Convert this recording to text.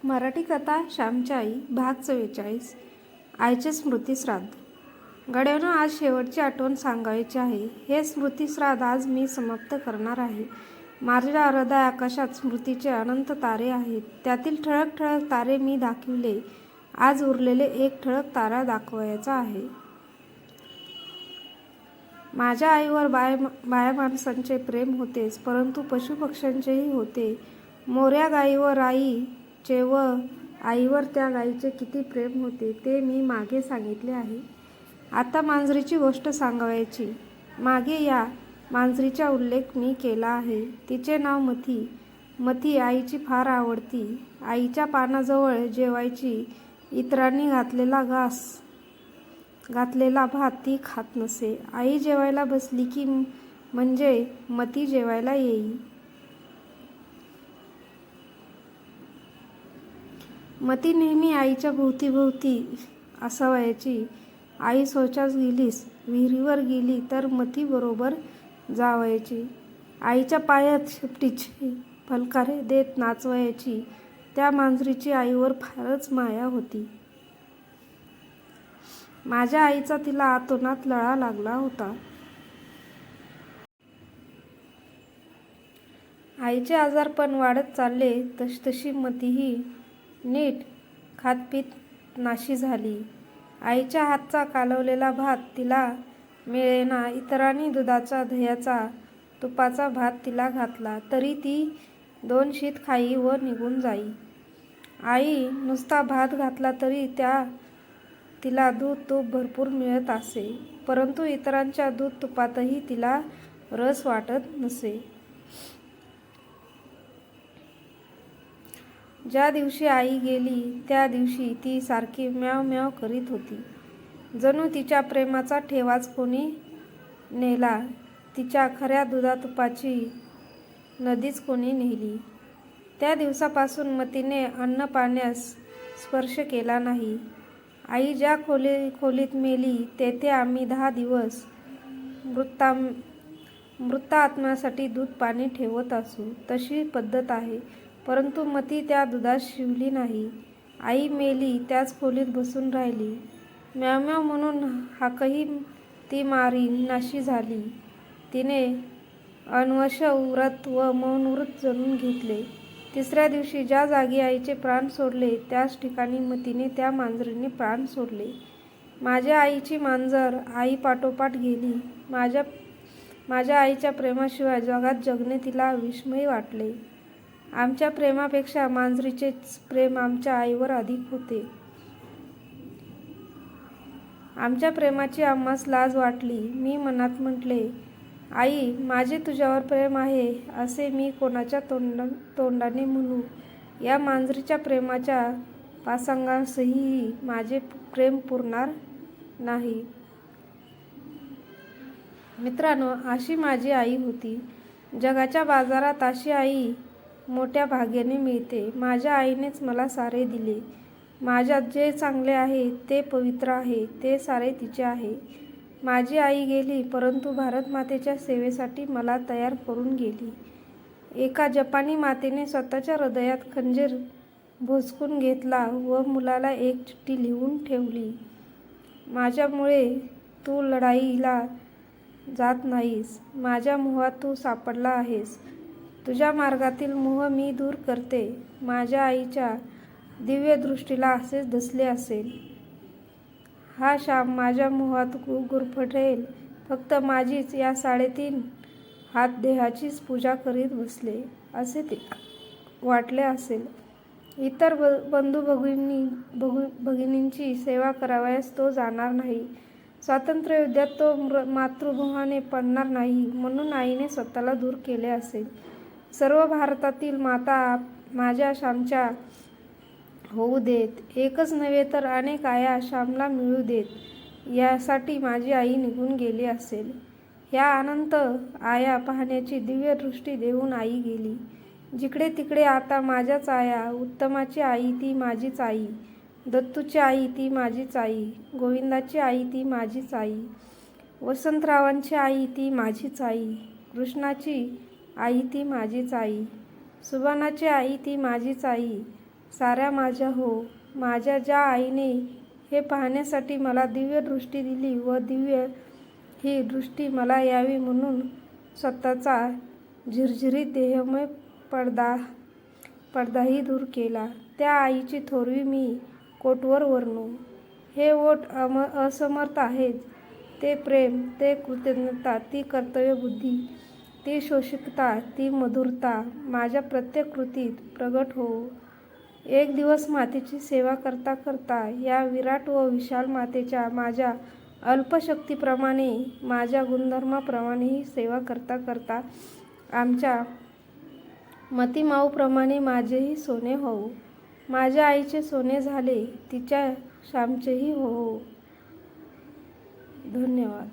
मराठी कथा श्यामची आई भाग 44. आईचे स्मृतिश्राद्ध. गड्यानं आज शेवटची आठवण सांगायची आहे. हे स्मृतिश्राद्ध आज मी समाप्त करणार आहे. माझ्या हृदय आकाशात स्मृतीचे अनंत तारे आहेत. त्यातील ठळक ठळक तारे मी दाखविले. आज उरलेले एक ठळक तारा दाखवायचा आहे. माझ्या आईवर बाया माणसांचे प्रेम होतेच, परंतु पशुपक्ष्यांचेही होते. मोऱ्या गाईवर आईचे व आईवर त्या गाईचे किती प्रेम होते ते मी मागे सांगितले आहे. आता मांजरीची गोष्ट सांगायची. मागे या मांजरीचा उल्लेख मी केला आहे. तिचे नाव मथी. मथी आईची फार आवडती. आईच्या पानाजवळ जेवायची. इतरांनी घातलेला भात ती खात नसे. आई जेवायला बसली की म्हणजे मथी जेवायला येई. मथी नेहमी आईच्या भोवती असावयाची. आई शौचास गेलीस, विहिरीवर गेली तर मथी बरोबर जावयाची. आईच्या पायात शेपटीचे फलकारे देत नाचवायची. त्या मांजरीची आईवर फारच माया होती. माझ्या आईचा तिला आतोनात लळा लागला होता. आईचे आजारपण वाढत चालले तसतशी मथीही नीट खातपीत नाशी झाली. आईच्या हातचा कालवलेला भात तिला मिळेना. इतरांनी दुधाचा, दह्याचा, तुपाचा भात तिला घातला तरी ती 2 शीत खाई व निघून जाई. आई नुसता भात घातला तरी तिला दूध तूप भरपूर मिळत असे, परंतु इतरांच्या दूध तुपातही तिला रस वाटत नसे. ज्या दिवशी आई गेली त्या दिवशी ती सारखी म्याव म्याव करीत होती. जणू तिच्या प्रेमाचा ठेवाच कोणी नेला. तिच्या खऱ्या दुधातुपाची नदीच कोणी नेली. त्या दिवसापासून मथीने अन्न पाण्यास स्पर्श केला नाही. आई ज्या खोलीत मेली तेथे आम्ही 10 दिवस मृत आत्म्यासाठी दूध पाणी ठेवत असू. तशी पद्धत आहे, परंतु मथी त्या दुधात शिवली नाही. आई मेली त्याच खोलीत बसून राहिली. म्याव म्याव म्हणून हाकही ती मारी नाशी झाली. तिने अनवश व्रत व मौन व्रत जणून घेतले. 3ऱ्या दिवशी ज्या जागी आईचे प्राण सोडले त्याच ठिकाणी मथीने त्या मांजरीने प्राण सोडले. माझ्या आईची मांजर आई पाठोपाठ गेली. माझ्या आईच्या प्रेमाशिवाय जगात जगणे तिला विस्मय वाटले. आमच्या प्रेमापेक्षा मांजरीचेच प्रेम आमच्या आईवर अधिक होते. आमच्या प्रेमाची आम्हास लाज वाटली. मी मनात म्हटले, आई, माझे तुझ्यावर प्रेम आहे असे मी कोणाच्या तोंडाने म्हणू. या मांजरीच्या प्रेमाच्या पासांगासही माझे प्रेम पुरणार नाही. मित्रांनो, अशी माझी आई होती. जगाच्या बाजारात अशी आई मोठ्या भाग्याने मिळते. माझ्या आईनेच मला सारे दिले. माझ्यात जे चांगले आहे, ते पवित्र आहे, ते सारे तिचे आहे. माझी आई गेली, परंतु भारत मातेच्या सेवेसाठी मला तयार करून गेली. एका जपानी मातेने स्वतःच्या हृदयात खंजीर भोसकून घेतला व मुलाला एक चिठ्ठी लिहून ठेवली. माझ्यामुळे तू लढाईला जात नाहीस. माझ्या मोहात तू सापडला आहेस. तुझ्या मार्गातील मोह मी दूर करते. माझ्या आईच्या दिव्य दृष्टीला असेच दिसले असेल. हा श्याम माझ्या मोहात गुरफटेल. फक्त माझीच या 3.5 हात देहाचीच पूजा करीत बसले असे तिला वाटले असेल. इतर बंधू भगिनींची सेवा करावयास तो जाणार नाही. स्वातंत्र्य युद्धात तो मातृमोहाने पडणार नाही म्हणून आईने स्वतःला दूर केले असेल. सर्व भारतातील माता माझ्या श्यामच्या होऊ देत. एकच नव्हे तर अनेक आया श्यामला मिळू देत यासाठी माझी आई निघून गेली असेल. ह्या अनंत आया पाहण्याची दिव्य दृष्टी देऊन आई गेली. जिकडे तिकडे आता माझ्याच आया. उत्तमाची आई ती माझीच आई. दत्तूची आई ती माझीच आई. गोविंदाची आई ती माझीच आई. वसंतरावांची आई ती माझीच आई. कृष्णाची आई ती माझीच आई. सुभानाची आई ती माझीच आई. साऱ्या माझ्या हो. माझ्या ज्या आईने हे पाहण्यासाठी मला दिव्य दृष्टी दिली व दिव्य ही दृष्टी मला यावी म्हणून स्वतःचा झिरझिरीत देहमय पडदाही दूर केला, त्या आईची थोरवी मी कोटवर वर्णू. हे ओठ असमर्थ आहेत. ते प्रेम, ते कृतज्ञता, ती कर्तव्यबुद्धी, ती शोषिकता, ती मधुरता माझ्या प्रत्येक कृतीत प्रगट होवो. एक दिवस मातेची सेवा करता करता या विराट व विशाल मातेच्या माझ्या अल्पशक्तीप्रमाणे, माझ्या गुणधर्माप्रमाणेही सेवा करता करता आमच्या मतीमाऊप्रमाणे माझेही सोने होवो. माझ्या आईचे सोने झाले, तिच्या श्यामचेही होवो. धन्यवाद.